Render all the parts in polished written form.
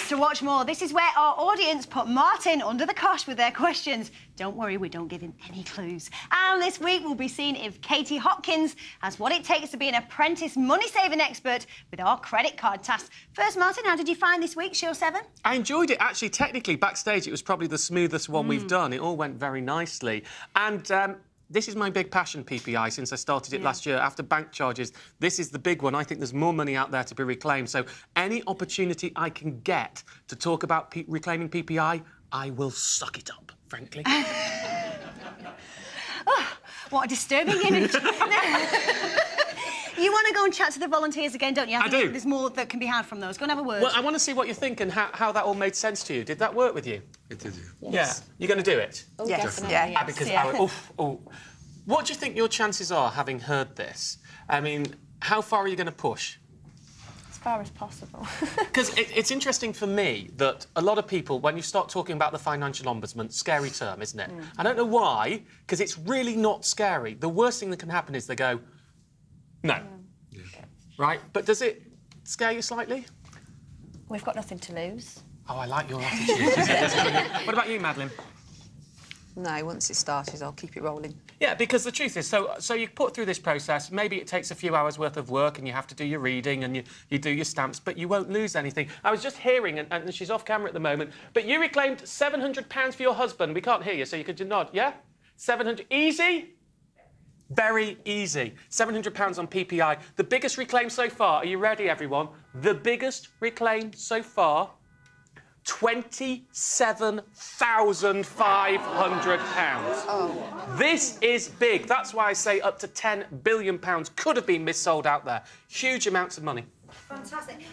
to watch more. This is where our audience put Martin under the cosh with their questions. Don't worry, we don't give him any clues. And this week we'll be seeing if Katie Hopkins has what it takes to be an apprentice money-saving expert with our credit card task. First, Martin, how did you find this week's Show 7? I enjoyed it. Actually, technically, backstage, it was probably the smoothest one we've done. It all went very nicely. And this is my big passion, PPI, since I started it last year. After bank charges, this is the big one. I think there's more money out there to be reclaimed. So any opportunity I can get to talk about reclaiming PPI, I will suck it up, frankly. Oh, what a disturbing image. You want to go and chat to the volunteers again, don't you? I do. There's more that can be had from those. Go and have a word. Well, I want to see what you think and how that all made sense to you. Did that work with you? It did, yeah. Yeah. You're going to do it? Oh, yes. Definitely. Yeah. Because what do you think your chances are, having heard this? I mean, how far are you going to push? As far as possible. Because it's interesting for me that a lot of people, when you start talking about the financial ombudsman, scary term, isn't it? I don't know why, because it's really not scary. The worst thing that can happen is they go, no. Yeah. Right? But does it scare you slightly? We've got nothing to lose. Oh, I like your attitude. What about you, Madeline? No, once it started, I'll keep it rolling. Yeah, because the truth is, so you put through this process, maybe it takes a few hours' worth of work and you have to do your reading and you do your stamps, but you won't lose anything. I was just hearing, and she's off camera at the moment, but you reclaimed £700 for your husband. We can't hear you, so you could nod, yeah? 700, easy? Very easy. £700 on PPI. The biggest reclaim so far, are you ready, everyone? The biggest reclaim so far, £27,500. Oh. This is big. That's why I say up to £10 billion could have been missold out there. Huge amounts of money. Fantastic.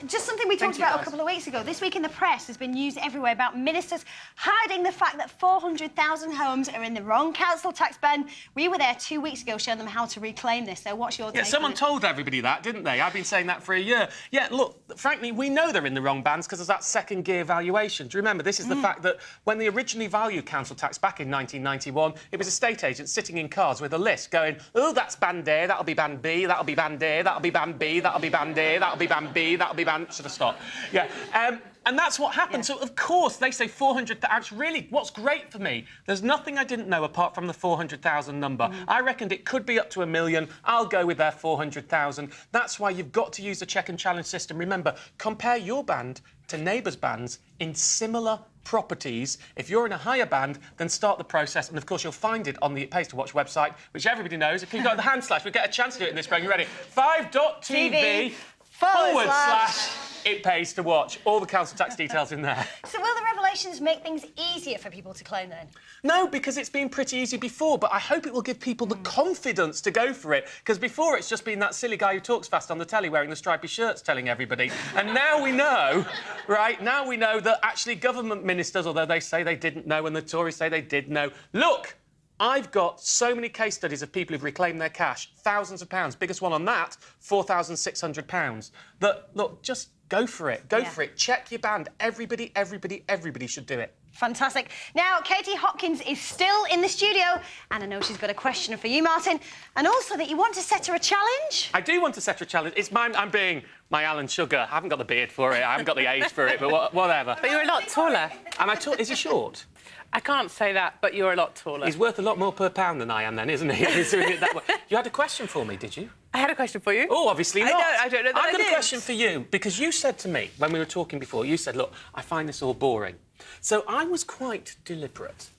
Just something we talked about a couple of weeks ago. This week in the press has been news everywhere about ministers hiding the fact that 400,000 homes are in the wrong council tax band. We were there 2 weeks ago showing them how to reclaim this. So what's your take? Yeah, someone told everybody that, didn't they? I've been saying that for a year. Yeah, look, frankly, we know they're in the wrong bands because of that second gear valuation. Do you remember? This is the fact that when they originally valued council tax back in 1991, it was estate agents sitting in cars with a list going, oh, that's band A, that'll be band B, that'll be band A, that'll be band B, that'll be band A, that'll be band B, that'll be band... Should I stop? Yeah. And that's what happened. Yeah. So, of course, they say 400,000. Really, what's great for me, there's nothing I didn't know apart from the 400,000 number. I reckoned it could be up to 1 million. I'll go with their 400,000. That's why you've got to use the check and challenge system. Remember, compare your band to neighbours' bands in similar properties. If you're in a higher band, then start the process. And, of course, you'll find it on the It Pays to Watch website, which everybody knows. If you've got the hand slash, we get a chance to do it in this program. You ready? 5.tv/It Pays to Watch. All the council tax details in there. So will the revelations make things easier for people to claim then? No, because it's been pretty easy before, but I hope it will give people the confidence to go for it, because before it's just been that silly guy who talks fast on the telly wearing the stripy shirts telling everybody. And now we know, right, now we know that actually government ministers, although they say they didn't know and the Tories say they did know, look, I've got so many case studies of people who've reclaimed their cash, thousands of pounds. Biggest one on that, £4,600. That, look, just go for it. Go for it. Check your band. Everybody should do it. Fantastic. Now, Katie Hopkins is still in the studio, and I know she's got a question for you, Martin, and also that you want to set her a challenge. I do want to set her a challenge. It's mine. I'm being my Alan Sugar. I haven't got the beard for it. I haven't got the age for it, but whatever. But you're a lot taller. Am I tall? Is he short? I can't say that, but you're a lot taller. He's worth a lot more per pound than I am then, isn't he? He's doing it that way. You had a question for me, did you? I had a question for you. Oh, obviously not. I don't know that I've got a question for you, because you said to me, when we were talking before, you said, look, I find this all boring. So I was quite deliberate.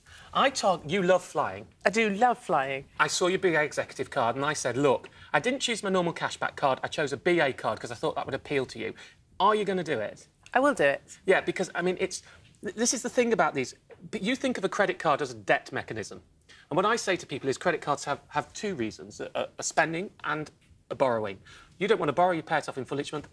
You love flying. I do love flying. I saw your BA executive card and I said, look, I didn't choose my normal cashback card, I chose a BA card because I thought that would appeal to you. Are you going to do it? I will do it. Yeah, because, I mean, this is the thing about these. You think of a credit card as a debt mechanism. And what I say to people is credit cards have two reasons, a spending and a borrowing. You don't want to borrow, you pay it off in full each month.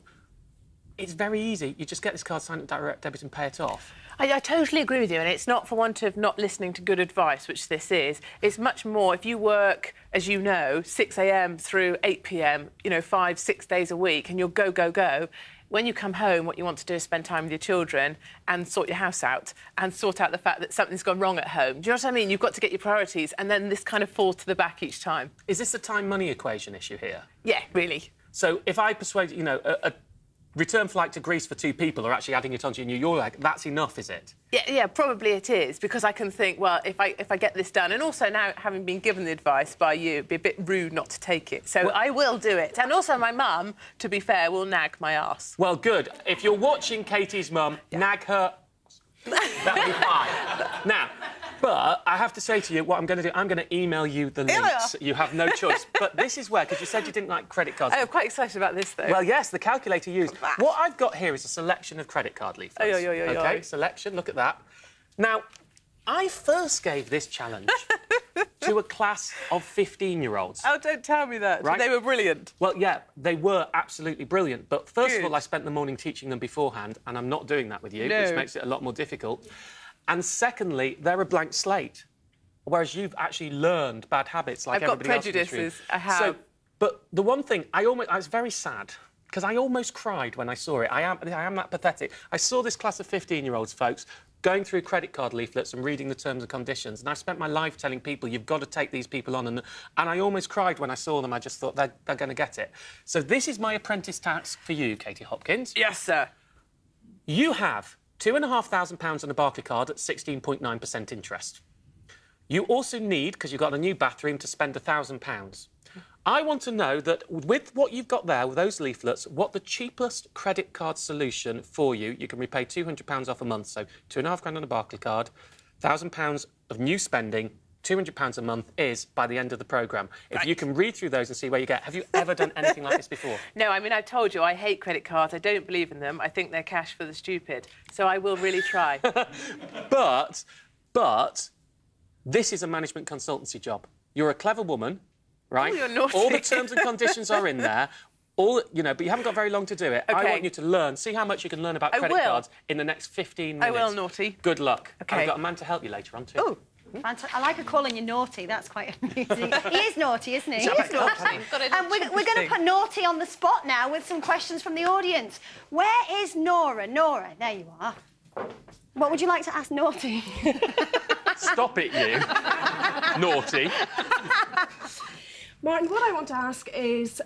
It's very easy. You just get this card signed at direct debit and pay it off. I totally agree with you, and it's not for want of not listening to good advice, which this is. It's much more if you work, as you know, 6 a.m. through 8 p.m, 5, 6 days a week, and you're go, go, go. When you come home, what you want to do is spend time with your children and sort your house out and sort out the fact that something's gone wrong at home. Do you know what I mean? You've got to get your priorities, and then this kind of falls to the back each time. Is this a time-money equation issue here? Yeah, really. So if I persuade, return flight to Greece for 2 people or actually adding it onto your New York, that's enough, is it? Yeah, probably it is, because I can think, well, if I get this done, and also now having been given the advice by you, it'd be a bit rude not to take it. So I will do it. And also my mum, to be fair, will nag my arse. Well, good. If you're watching Katie's mum, nag her. That'll be fine. Now, but I have to say to you, what I'm going to do, I'm going to email you the links. You have no choice. But this is where, because you said you didn't like credit cards. I'm quite excited about this, though. Well, yes, the calculator used. What I've got here is a selection of credit card leaflets. OK, selection, look at that. Now, I first gave this challenge to a class of 15-year-olds. Oh, don't tell me that. Right? They were brilliant. Well, yeah, they were absolutely brilliant. But first of all, I spent the morning teaching them beforehand, and I'm not doing that with you, which makes it a lot more difficult. And secondly, they're a blank slate, whereas you've actually learned bad habits like everybody else in this room. I've got prejudices, I have. So, but the one thing, I was very sad, because I almost cried when I saw it. I am that pathetic. I saw this class of 15-year-olds, folks, going through credit card leaflets and reading the terms and conditions, and I've spent my life telling people, you've got to take these people on, and I almost cried when I saw them. I just thought, they're going to get it. So this is my apprentice task for you, Katie Hopkins. Yes, sir. You have £2,500 on a Barclays card at 16.9% interest. You also need, because you've got a new bathroom, to spend £1,000. I want to know that with what you've got there, with those leaflets, what the cheapest credit card solution for you, you can repay £200 off a month, so £2,500 on a Barclays card, £1,000 of new spending, £200 a month is by the end of the programme. If you can read through those and see where you get. Have you ever done anything like this before? No, I mean, I told you, I hate credit cards. I don't believe in them. I think they're cash for the stupid. So I will really try. But this is a management consultancy job. You're a clever woman, right? Oh, you're naughty. All the terms and conditions are in there. But you haven't got very long to do it. Okay. I want you to learn. See how much you can learn about credit cards in the next 15 minutes. I will, naughty. Good luck. Okay. I've got a man to help you later on, too. Oh. I like her calling you naughty. That's quite amusing. He is naughty, isn't he? He is naughty. And we're going to put Naughty on the spot now with some questions from the audience. Where is Nora? Nora, there you are. What would you like to ask Naughty? Stop it, you. Naughty. Martin, what I want to ask is,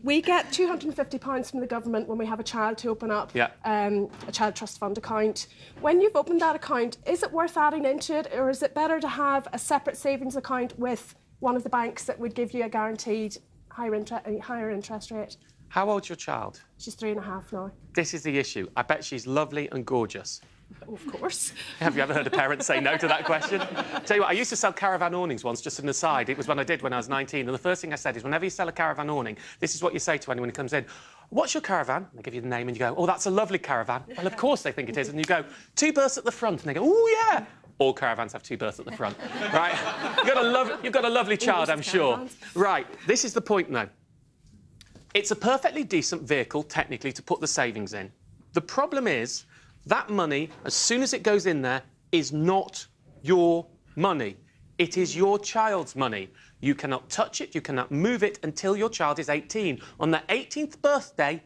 we get £250 from the government when we have a child to open up a child trust fund account. When you've opened that account, is it worth adding into it, or is it better to have a separate savings account with one of the banks that would give you a guaranteed higher interest rate? How old's your child? She's 3.5 now. This is the issue. I bet she's lovely and gorgeous. Of course. Have you ever heard a parent say no to that question? Tell you what, I used to sell caravan awnings once, just an aside. It was when I was 19, and the first thing I said is, whenever you sell a caravan awning, this is what you say to anyone who comes in. What's your caravan? And they give you the name, and you go, oh, that's a lovely caravan. Well, of course they think it is. And you go, 2 berths at the front. And they go, oh, yeah. All caravans have 2 berths at the front, right? You've got a lovely child, I'm sure. Right, this is the point now. It's a perfectly decent vehicle, technically, to put the savings in. The problem is, that money, as soon as it goes in there, is not your money. It is your child's money. You cannot touch it, you cannot move it until your child is 18. On their 18th birthday,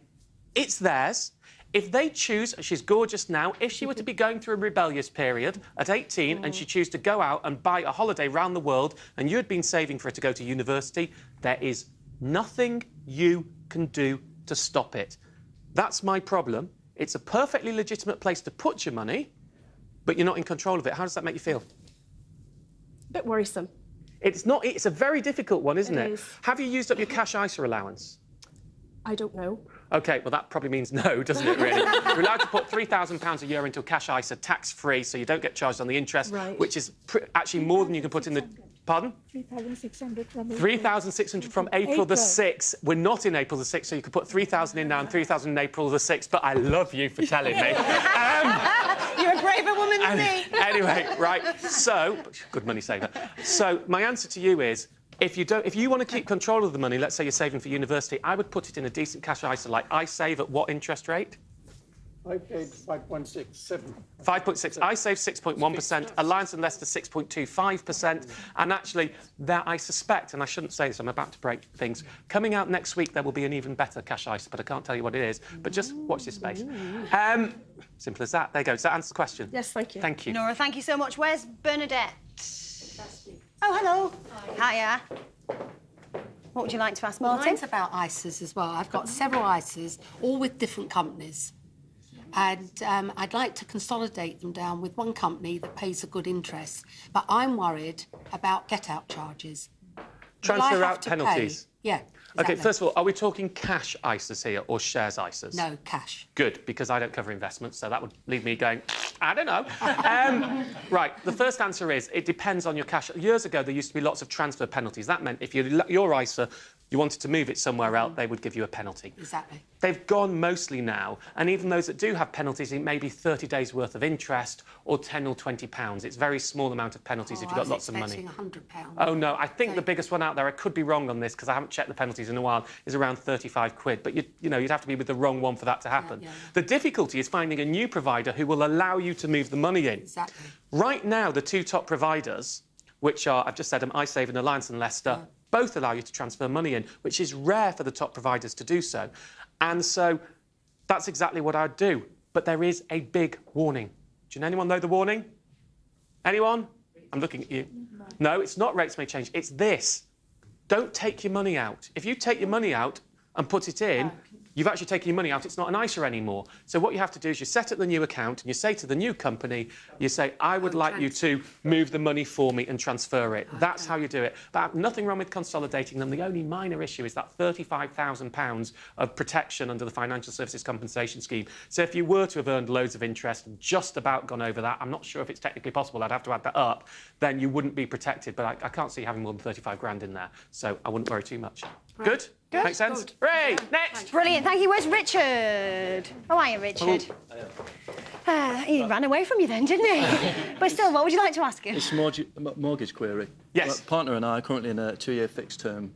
it's theirs. If they choose, she's gorgeous now, if she were to be going through a rebellious period at 18 and she choose to go out and buy a holiday round the world and you had been saving for her to go to university, there is nothing you can do to stop it. That's my problem. It's a perfectly legitimate place to put your money, but you're not in control of it. How does that make you feel? A bit worrisome. It's not. It's a very difficult one, isn't it? It is. Have you used up your cash ISA allowance? I don't know. OK, well, that probably means no, doesn't it, really? You're allowed to put £3,000 a year into a cash ISA tax-free, so you don't get charged on the interest, which is actually more than you can put in the... Pardon? 3,600 from April. 3,600 from April the 6th. We're not in April the 6th, so you could put 3,000 in now and 3,000 in April the 6th, but I love you for telling me. You're a braver woman than me. Anyway, right, so... Good money saver. So my answer to you is, if you want to keep control of the money, let's say you're saving for university, I would put it in a decent cash ISA, like I save at what interest rate? I paid 5.67. 5.6. I save 6.1%. Alliance and Leicester 6.25%. And actually, there I suspect, and I shouldn't say this, I'm about to break things. Coming out next week, there will be an even better cash ISA, but I can't tell you what it is. But just watch this space. Simple as that. There you go. Does that answer the question? Yes, thank you. Thank you. Nora, thank you so much. Where's Bernadette? Oh, hello. Hiya. What would you like to ask Well, Martin? mine's about ISAs as well. I've got several ISAs, all with different companies. And I'd like to consolidate them down with one company that pays a good interest. But I'm worried about get-out charges. Transfer out penalties. Yeah. OK, exactly. first of all, are we talking cash ISAs here or shares ISAs? No, cash. Good, because I don't cover investments, so that would leave me going, I don't know. Right, the first answer is it depends on your cash. Years ago, there used to be lots of transfer penalties. That meant if your ISA, you wanted to move it somewhere else, they would give you a penalty. Exactly. They've gone mostly now, and even those that do have penalties, it may be 30 days' worth of interest or 10 or 20 pounds. It's a very small amount of penalties if you've got lots of money. £100. Oh, no, I think the biggest one out there, I could be wrong on this because I haven't checked the penalties in a while, is around 35 quid. But, you know, you'd have to be with the wrong one for that to happen. Yeah. The difficulty is finding a new provider who will allow you to move the money in. Exactly. Right now, the two top providers, which are, I've just said them, iSave and Alliance and Leicester, both allow you to transfer money in, which is rare for the top providers to do so. And so that's exactly what I'd do. But there is a big warning. Do anyone know the warning? Anyone? I'm looking at you. No, it's not rates may change. It's this. Don't take your money out. If you take your money out and put it in, you've actually taken your money out. It's not an ISA anymore. So what you have to do is you set up the new account and you say to the new company, you say, I would like you to move the money for me and transfer it. That's how you do it. But nothing wrong with consolidating them. The only minor issue is that £35,000 of protection under the Financial Services Compensation Scheme. So if you were to have earned loads of interest and just about gone over that, I'm not sure if it's technically possible, I'd have to add that up, then you wouldn't be protected. But I can't see having more than 35 grand in there. So I wouldn't worry too much. Right. Good? Good. Makes sense? Good. Ray, next. Brilliant, thank you. Where's Richard? How are you, Richard? He ran away from you then, didn't he? But still, what would you like to ask him? It's a mortgage query. Yes. My partner and I are currently in a 2-year fixed-term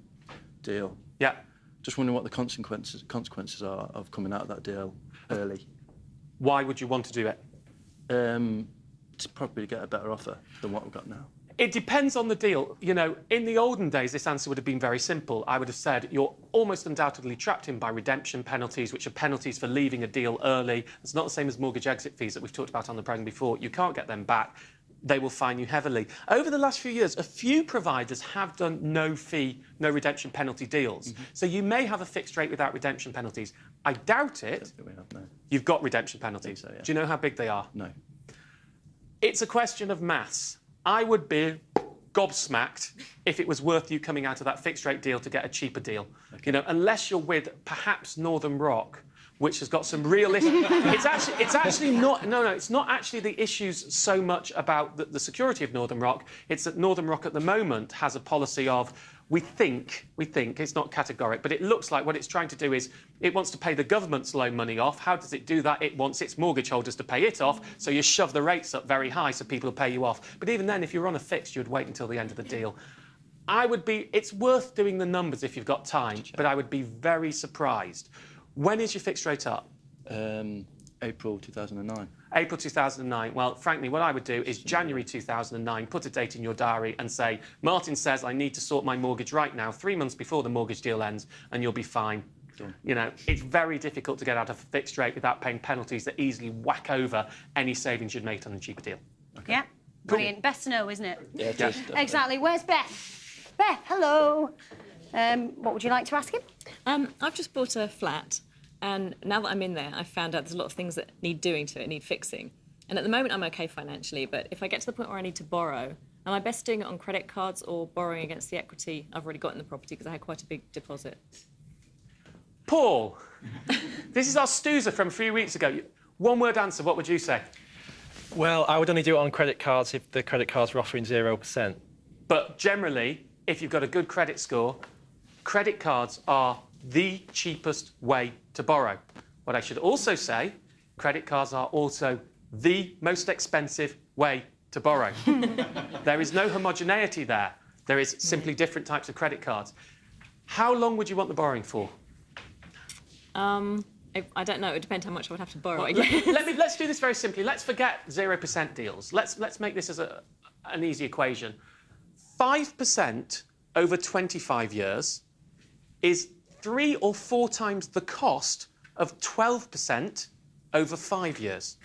deal. Yeah. Just wondering what the consequences are of coming out of that deal early. Why would you want to do it? To probably get a better offer than what we've got now. It depends on the deal. You know, in the olden days, this answer would have been very simple. I would have said you're almost undoubtedly trapped in by redemption penalties, which are penalties for leaving a deal early. It's not the same as mortgage exit fees that we've talked about on the programme before. You can't get them back. They will fine you heavily. Over the last few years, a few providers have done no fee, no redemption penalty deals. So you may have a fixed rate without redemption penalties. I doubt it. You've got redemption penalties. So, yeah. Do you know how big they are? No. It's a question of maths. I would be gobsmacked if it was worth you coming out of that fixed rate deal to get a cheaper deal. Okay. You know, unless you're with perhaps Northern Rock, which has got some real issues. It's actually not. No, it's not actually the issues so much about the security of Northern Rock. It's that Northern Rock at the moment has a policy of we think it's not categoric, but it looks like what it's trying to do is it wants to pay the government's loan money off. How does it do that? It wants its mortgage holders to pay it off, so you shove the rates up very high so people will pay you off. But even then, if you're on a fixed, you'd wait until the end of the deal. It's worth doing the numbers if you've got time, but I would be very surprised. When is your fixed rate up? April 2009. April 2009. Well, frankly, what I would do is January 2009, put a date in your diary and say, Martin says I need to sort my mortgage right now, 3 months before the mortgage deal ends, and you'll be fine. Sure. You know, it's very difficult to get out of a fixed rate without paying penalties that easily whack over any savings you'd make on a cheaper deal. Okay. Yeah, brilliant. Best to know, isn't it? Yeah, it is. Exactly. Where's Beth? Beth, hello. What would you like to ask him? I've just bought a flat. And now that I'm in there, I've found out there's a lot of things that need doing to it, need fixing. And at the moment, I'm OK financially. But if I get to the point where I need to borrow, am I best doing it on credit cards or borrowing against the equity I've already got in the property because I had quite a big deposit? Paul, this is our Stoozer from a few weeks ago. One-word answer, what would you say? Well, I would only do it on credit cards if the credit cards were offering 0%. But generally, if you've got a good credit score, credit cards are the cheapest way to borrow. What I should also say, credit cards are also the most expensive way to borrow. There is no homogeneity there. There is simply different types of credit cards. How long would you want the borrowing for? I don't know. It would depend how much I would have to borrow. Well, let's do this very simply. Let's forget 0% deals. Let's make this as an easy equation. 5% over 25 years is 3 or 4 times the cost of 12% over 5 years.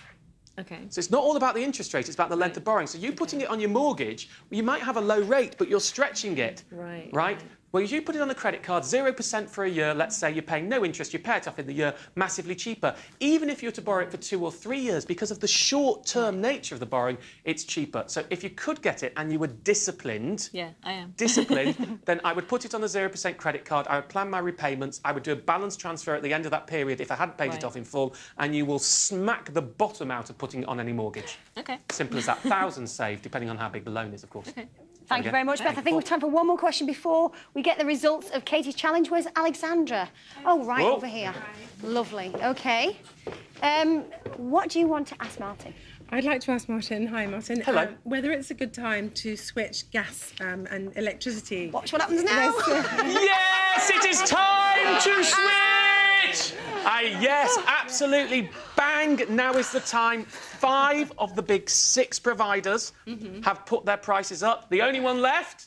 OK. So it's not all about the interest rate, it's about the length of borrowing. So you putting it on your mortgage, well, you might have a low rate, but you're stretching it. Right. Right? Well, you put it on a credit card, 0% for a year, let's say you're paying no interest, you pay it off in the year, massively cheaper. Even if you were to borrow it for 2 or 3 years, because of the short-term nature of the borrowing, it's cheaper. So if you could get it and you were disciplined... Yeah, I am. Disciplined, then I would put it on a 0% credit card, I would plan my repayments, I would do a balance transfer at the end of that period if I hadn't paid it off in full, and you will smack the bottom out of putting it on any mortgage. OK. Simple as that. Thousands saved, depending on how big the loan is, of course. OK. Thank you very much, Beth. I think we've time for one more question before we get the results of Katie's challenge. Where's Alexandra? Oh, right over here. Lovely. OK. What do you want to ask Martin? I'd like to ask Martin, hi Martin, Hello. Whether it's a good time to switch gas and electricity. Watch what happens now. Yes, it is time to switch! Yes, absolutely. Bang, now is the time. 5 of the big 6 providers have put their prices up. The only one left?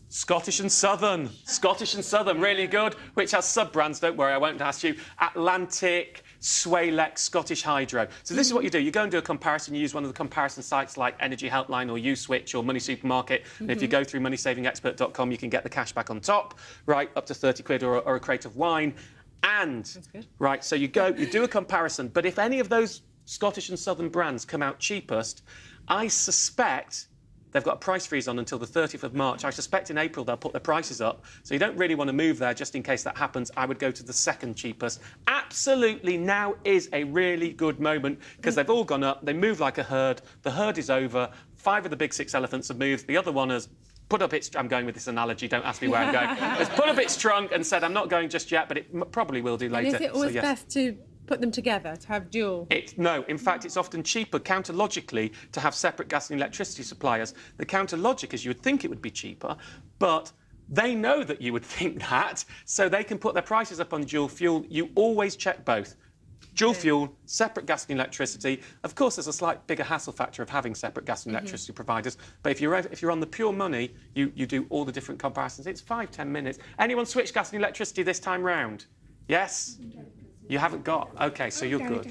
Scottish and Southern. Scottish and Southern, really good, which has sub-brands, don't worry, I won't ask you. Atlantic, Swalex, Scottish Hydro. So this is what you do. You go and do a comparison. You use one of the comparison sites like Energy Helpline or USwitch or Money Supermarket. And if you go through moneysavingexpert.com, you can get the cash back on top, right, up to 30 quid or a crate of wine. And, right, so you do a comparison. But if any of those Scottish and Southern brands come out cheapest, I suspect... They've got a price freeze on until the 30th of March. I suspect in April they'll put their prices up. So you don't really want to move there just in case that happens. I would go to the second cheapest. Absolutely, now is a really good moment because they've all gone up. They move like a herd. The herd is over. 5 of the big 6 elephants have moved. The other one has put up its... I'm going with this analogy. Don't ask me where I'm going. Has put up its trunk and said, I'm not going just yet, but it probably will do later. And is it always so, yes. best to put them together, to have dual? No, in fact, it's often cheaper, counter-logically, to have separate gas and electricity suppliers. The counter-logic is you would think it would be cheaper, but they know that you would think that, so they can put their prices up on dual fuel. You always check both. Dual fuel, separate gas and electricity. Of course, there's a slight bigger hassle factor of having separate gas and electricity providers, but if you're on the pure money, you do all the different comparisons. It's 5-10 minutes. Anyone switch gas and electricity this time round? Yes? You haven't got? OK, so you're good.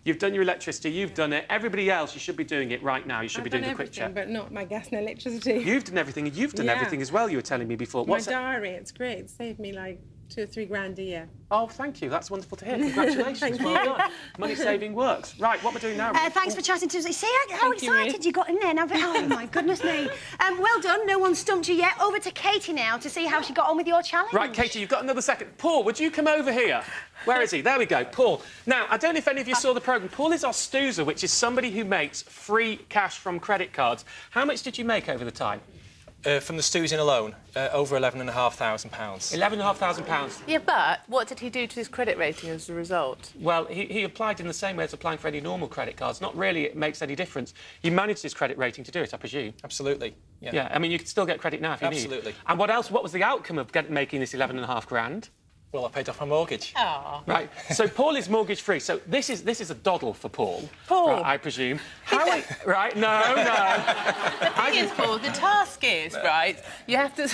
You've done your electricity, you've done it. Everybody else, you should be doing it right now. You should be doing the quick check. But not my gas and electricity. You've done everything, and you've done everything as well, you were telling me before. My diary, it's great. It saved me like 2 or 3 grand a year. Oh, thank you. That's wonderful to hear. Congratulations. Well done. Money saving works. Right, what we're doing now? Thanks for chatting to us. See how excited you got in there. Now, oh, my goodness me. Well done. No one stumped you yet. Over to Katie now to see how she got on with your challenge. Right, Katie, you've got another second. Paul, would you come over here? Where is he? There we go, Paul. Now, I don't know if any of you saw the programme. Paul is our stoozer, which is somebody who makes free cash from credit cards. How much did you make over the time? From the stoozing alone, over £11,500. £11,500. Yeah, but what did he do to his credit rating as a result? Well, he applied in the same way as applying for any normal credit cards. Not really it makes any difference. You managed his credit rating to do it, I presume. Absolutely, Yeah, I mean, you can still get credit now if you need. Absolutely. And what else? What was the outcome of making this 11.5 grand? Well, I paid off my mortgage. Oh. Right. So Paul is mortgage-free. So this is a doddle for Paul. Paul. Right, I presume. Right? No. The thing is, Paul, the task is, right, you have to...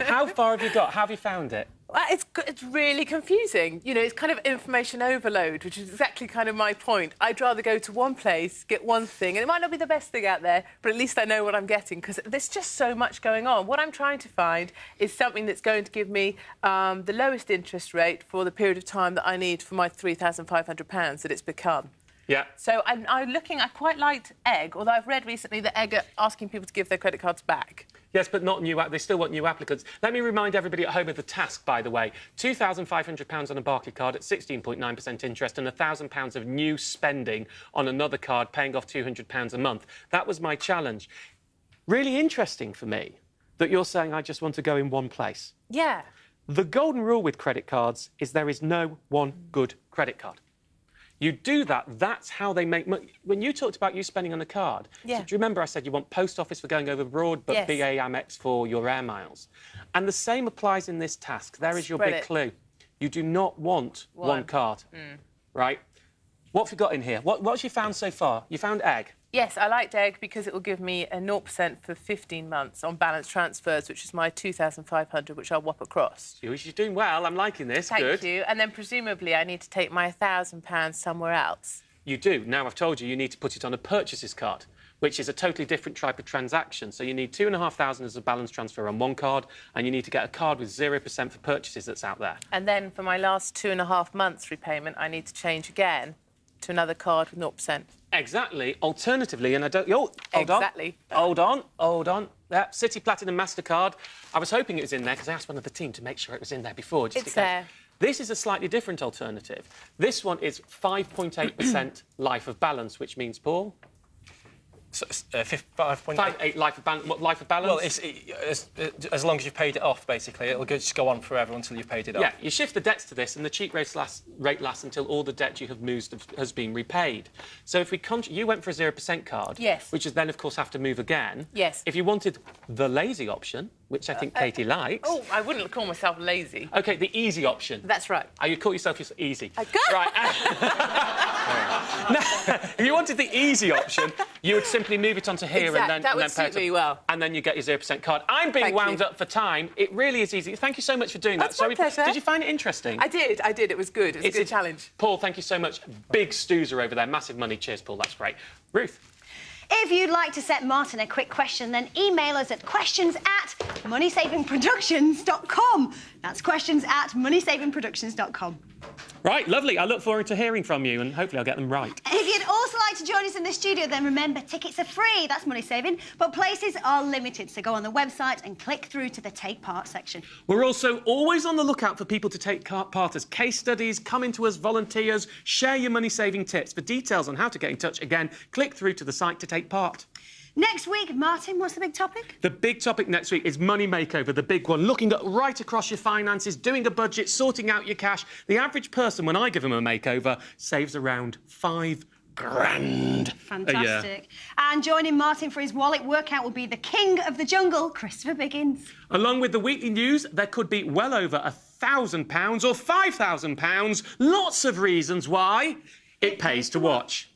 How far have you got? How have you found it? It's really confusing. You know, it's kind of information overload, which is exactly kind of my point. I'd rather go to one place, get one thing, and it might not be the best thing out there, but at least I know what I'm getting, because there's just so much going on. What I'm trying to find is something that's going to give me the lowest interest rate for the period of time that I need for my £3,500 that it's become. Yeah. So I'm looking... I quite liked Egg, although I've read recently that Egg are asking people to give their credit cards back. Yes, but not new. They still want new applicants. Let me remind everybody at home of the task, by the way. £2,500 on a Barclays card at 16.9% interest and £1,000 of new spending on another card, paying off £200 a month. That was my challenge. Really interesting for me that you're saying I just want to go in one place. Yeah. The golden rule with credit cards is there is no one good credit card. You do that, that's how they make money. When you talked about you spending on a card, so do you remember I said you want post office for going over abroad, but BA Amex for your air miles? And the same applies in this task. There is your big clue. You do not want one card, right? What have you got in here? What have you found so far? You found Egg? Yes, I liked Egg because it will give me a 0% for 15 months on balance transfers, which is my 2,500, which I'll whop across. You're doing well. I'm liking this. Thank Good. you. And then presumably I need to take my £1,000 somewhere else. You do. Now I've told you, you need to put it on a purchases card, which is a totally different type of transaction. So you need 2,500 as a balance transfer on one card, and you need to get a card with 0% for purchases that's out there. And then for my last 2.5 months repayment, I need to change again to another card with 0%. Exactly. Alternatively, and I don't... Oh, hold on. Yeah, City Platinum MasterCard. I was hoping it was in there because I asked one of the team to make sure it was in there before. Just it's there. This is a slightly different alternative. This one is 5.8% life of balance, which means, Paul... So, 5.8 life of balance. What life of balance? Well, it's as long as you've paid it off, basically. It'll just go on forever until you've paid it off. Yeah, you shift the debts to this, and the cheap rate lasts until all the debt you have moved has been repaid. So if we you went for a 0% card, yes, which is then, of course, have to move again. Yes. If you wanted the lazy option, which I think Katie likes. Oh, I wouldn't call myself lazy. OK, the easy option. That's right. Oh, you call yourself easy. Right. Now, if you wanted the easy option, you would simply move it onto here and then... That would suit me well. And then you get your 0% card. I'm being wound up for time. It really is easy. Thank you so much for doing that. That's my pleasure. Did you find it interesting? I did. It was good. It was a good challenge. Paul, thank you so much. Big Stoozer over there. Massive money. Cheers, Paul. That's great. Ruth? If you'd like to set Martin a quick question, then email us at questions@moneysavingproductions.com. That's questions@moneysavingproductions.com. Right, lovely. I look forward to hearing from you, and hopefully I'll get them right. If you'd also like to join us in the studio, then remember, tickets are free. That's money saving, but places are limited. So go on the website and click through to the Take Part section. We're also always on the lookout for people to take part as case studies, come into us, volunteers, share your money-saving tips. For details on how to get in touch, again, click through to the site to take part. Next week, Martin, what's the big topic? The big topic next week is money makeover, the big one. Looking at right across your finances, doing a budget, sorting out your cash. The average person, when I give them a makeover, saves around $5 grand. Fantastic. And joining Martin for his wallet workout will be the king of the jungle, Christopher Biggins. Along with the weekly news, there could be well over £1,000 or £5,000. Lots of reasons why it pays to watch.